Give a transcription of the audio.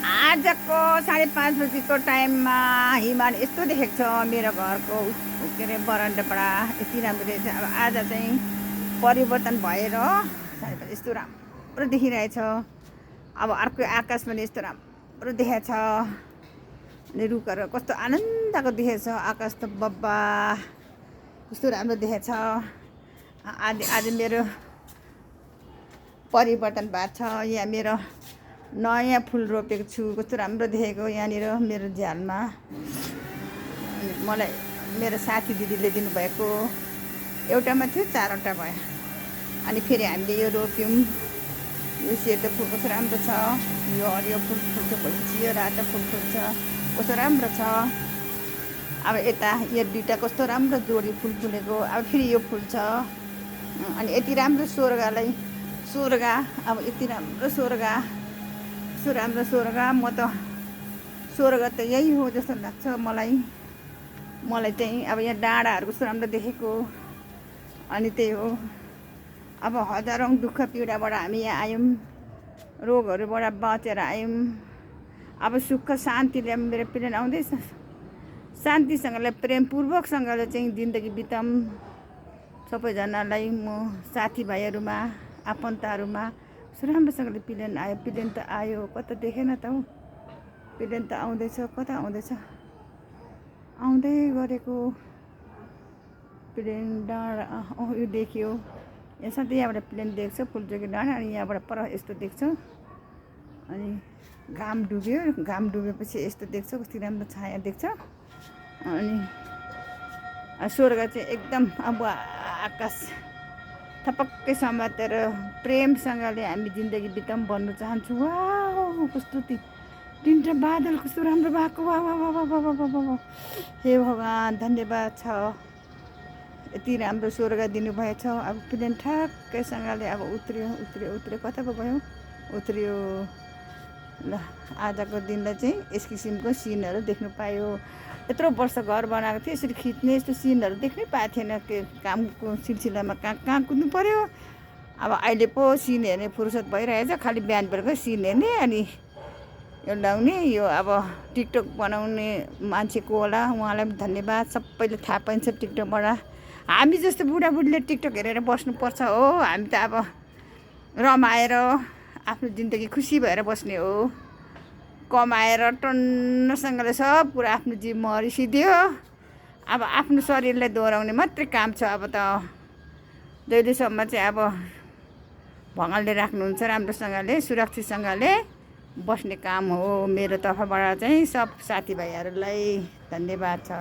आजको 5:30 बजीको टाइममा हिमाल यस्तो देखेको छ मेरो घरको के अरे बरन्डाबाट यति राम्रो रहेछ। अब आज चाहिँ परिवर्तन भएर 5:30 यस्तो राम्रो देखिरहेछ। अब अर्को आकाश पनि यस्तो राम्रो देखेको छ अनि रुखहरू कस्तो आनन्दको देखेको छ। आकाश त बब्बा कस्तो राम्रो देखेको छ। आज मेरो परिवर्तन भएको छ। यहाँ मेरो नयाँ फुल रोपेको छु, कस्तो राम्रो देखेको यहाँनिर मेरो झ्यालमा। मलाई मेरो साथी दिदीले दिनुभएको एउटामा थियो, 4वटा भयो। अनि फेरि हामीले यो रोप्यौँ। यो सेतो फुल कस्तो राम्रो छ, यो हरियो फुल फुल्छ, भएपछि यो रातो फुल फुल्छ, कस्तो राम्रो छ। अब यता यो दुईवटा कस्तो राम्रो जोडी फुल फुलेको। अब फेरि यो फुल्छ। अनि यति राम्रो स्वर्ग, अब यति राम्रो स्वर्ग, म त स्वर्ग त यही हो जस्तो लाग्छ मलाई चाहिँ। अब यहाँ डाँडाहरू कस्तो राम्रो देखेको। अनि त्यही हो, अब हजारौँ दुःख पीडाबाट हामी यहाँ आयौँ, रोगहरूबाट बाँचेर आयौँ। अब सुख शान्तिले मेरो प्लेन आउँदैछ। शान्तिसँगले प्रेमपूर्वकसँगले चाहिँ जिन्दगी बिताऊँ। सबैजनालाई म साथीभाइहरूमा आफन्तहरूमा राम्रोसँगले प्लेन आयो। प्लेन त आयो, कता देखेन त हौ। प्लेन त आउँदैछ, कता आउँदैछ, आउँदै गरेको प्लेन डाँडा। यो देखियो, यहाँ सधैँ यहाँबाट प्लेन देख्छ, फुलचोकी डाँडा। अनि यहाँबाट पर यस्तो देख्छ। अनि घाम डुबेपछि यस्तो देख्छ, कति राम्रो छाया देख्छ। अनि स्वर्ग चाहिँ एकदम अब आकाश थपक्कै समातेर प्रेमसँगले हामी जिन्दगी बिताऊँ भन्नु चाहन्छु। वाह, कस्तो तिनवटा बादल कस्तो राम्रो भएको। वाह वाह वाह वाह वाह वाह वाह, हे भगवान् धन्यवाद छ, यति राम्रो स्वर्ग दिनुभएछ। अब प्लेन ठ्याक्कैसँगले अब उत्रियो कता पो गयो, उत्रियो। ल, आजको दिनलाई चाहिँ यस किसिमको सिनहरू देख्नु पायो। यत्रो वर्ष घर बनाएको थियो, यसरी खिच्ने यस्तो सिनहरू देख्नै पाएको थिएन। के कामको सिलसिलामा कहाँ कुद्नु पऱ्यो। अब अहिले पो सिन हेर्ने फुर्सद भइरहेछ। खालि बिहान बेलुका सिन हेर्ने अनि यो लाउने। यो अब टिकटक बनाउने मान्छेको होला, उहाँलाई पनि धन्यवाद। सबैले थाहा पाइन्छ टिकटकबाट। हामी जस्तो बुढाबुढीले टिकटक हेरेर बस्नुपर्छ हो। हामी त अब रमाएर आफ्नो जिन्दगी खुसी भएर बस्ने हो। कमाएर टन्नसँगले सब कुरा आफ्नो जिम्मेवारी सिद्धियो। अब आफ्नो शरीरलाई दोहोऱ्याउने मात्रै काम छ। अब त जहिलेसम्म चाहिँ अब भगवानले राख्नुहुन्छ राम्रोसँगले सुरक्षितसँगले बस्ने काम हो। मेरो तर्फबाट चाहिँ सब साथीभाइहरूलाई धन्यवाद छ।